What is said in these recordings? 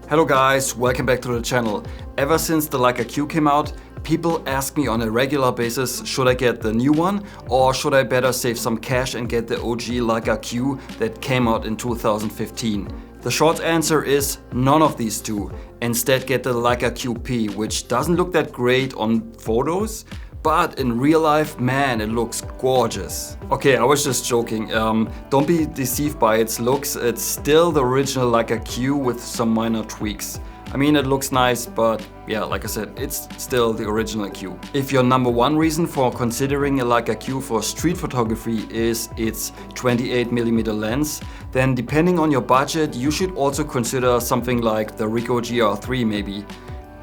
Hello guys, welcome back to the channel. Ever since the Leica QII came out, people ask me on a regular basis, should I get the new one or should I better save some cash and get the OG Leica QII that came out in 2015? The short answer is none of these two. Instead get the Leica QP, which doesn't look that great on photos, but in real life, man, it looks gorgeous. Okay, I was just joking. Don't be deceived by its looks. It's still the original Leica QII with some minor tweaks. I mean, it looks nice, but yeah, like I said, it's still the original QII. If your number one reason for considering a Leica QII for street photography is its 28mm lens, then depending on your budget, you should also consider something like the Ricoh GRIII maybe.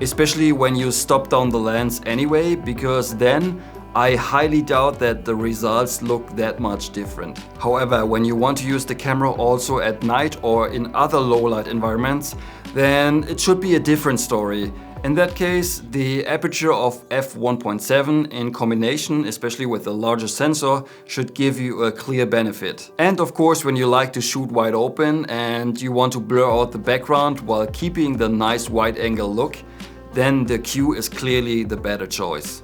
Especially when you stop down the lens anyway, because then I highly doubt that the results look that much different. However, when you want to use the camera also at night or in other low light environments, then it should be a different story. In that case, the aperture of f1.7 in combination, especially with a larger sensor, should give you a clear benefit. And of course, when you like to shoot wide open and you want to blur out the background while keeping the nice wide angle look, then the QII is clearly the better choice.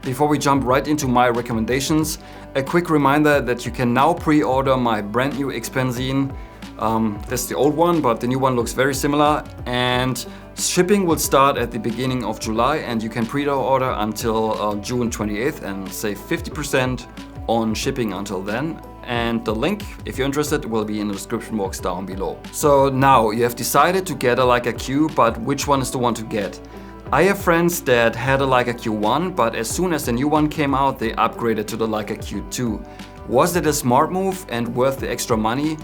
Before we jump right into my recommendations, a quick reminder that you can now pre-order my brand new Xpensine. That's the old one, but the new one looks very similar, and shipping will start at the beginning of July, and you can pre-order until June 28th and save 50% on shipping until then. And the link, if you're interested, will be in the description box down below. So now you have decided to get a Leica QII, but which one is the one to get? I have friends that had a Leica QI, but as soon as the new one came out, they upgraded to the Leica QII. Was it a smart move and worth the extra money?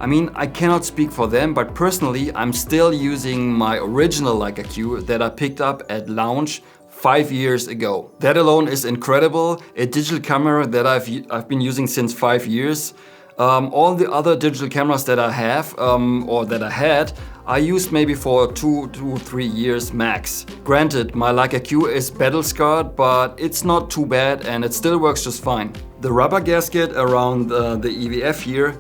I mean, I cannot speak for them, but personally, I'm still using my original Leica QII that I picked up at launch 5 years ago. That alone is incredible. A digital camera that I've been using since 5 years. All the other digital cameras that I have, or that I had, I used maybe for 2 to 3 years max. Granted, my Leica QII is battle scarred, but it's not too bad and it still works just fine. The rubber gasket around the EVF here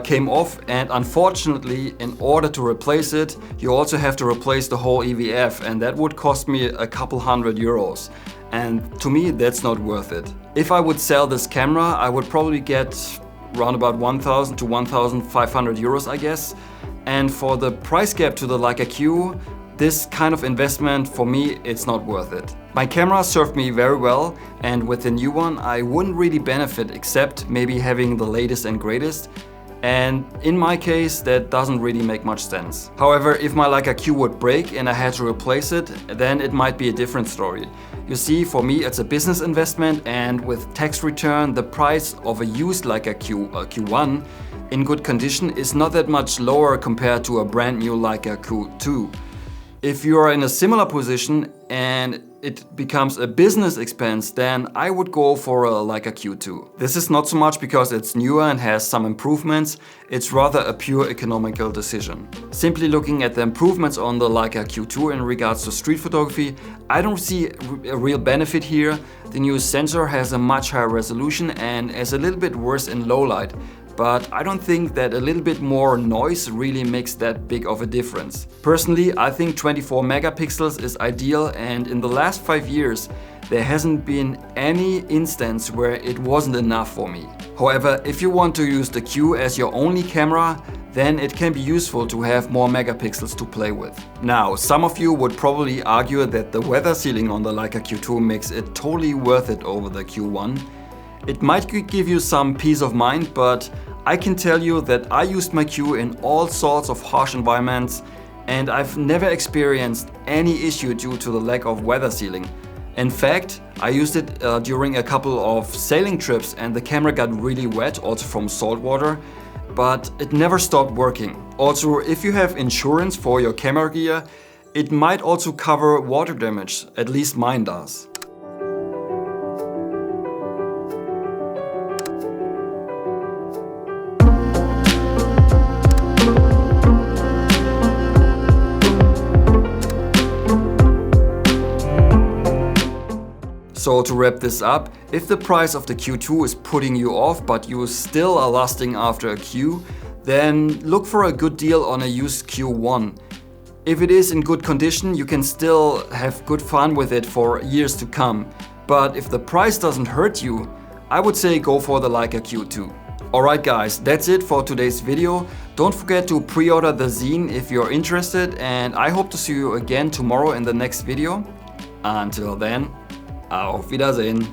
came off, and unfortunately, in order to replace it, you also have to replace the whole EVF, and that would cost me a couple €100. And to me, that's not worth it. If I would sell this camera, I would probably get around about 1,000 to 1,500 euros, I guess. And for the price gap to the Leica QII, this kind of investment, for me, it's not worth it. My camera served me very well, and with the new one, I wouldn't really benefit except maybe having the latest and greatest. And in my case, that doesn't really make much sense. However, if my Leica QII would break and I had to replace it, then it might be a different story. You see, for me it's a business investment, and with tax return, the price of a used Leica QI in good condition is not that much lower compared to a brand new Leica QII. If you are in a similar position and it becomes a business expense, then I would go for a Leica QII. This is not so much because it's newer and has some improvements, it's rather a pure economical decision. Simply looking at the improvements on the Leica QII in regards to street photography, I don't see a real benefit here. The new sensor has a much higher resolution and is a little bit worse in low light. But I don't think that a little bit more noise really makes that big of a difference. Personally, I think 24 megapixels is ideal, and in the last 5 years, there hasn't been any instance where it wasn't enough for me. However, if you want to use the QII as your only camera, then it can be useful to have more megapixels to play with. Now, some of you would probably argue that the weather sealing on the Leica QII makes it totally worth it over the QI. It might give you some peace of mind, but I can tell you that I used my QII in all sorts of harsh environments, and I've never experienced any issue due to the lack of weather sealing. In fact, I used it during a couple of sailing trips, and the camera got really wet, also from salt water, but it never stopped working. Also, if you have insurance for your camera gear, it might also cover water damage, at least mine does. So to wrap this up, if the price of the Q2 is putting you off but you still are lusting after a Q, then look for a good deal on a used Q1. If it is in good condition, you can still have good fun with it for years to come. But if the price doesn't hurt you, I would say go for the Leica Q2. Alright guys, that's it for today's video. Don't forget to pre-order the zine if you're interested, and I hope to see you again tomorrow in the next video. Until then, auf Wiedersehen.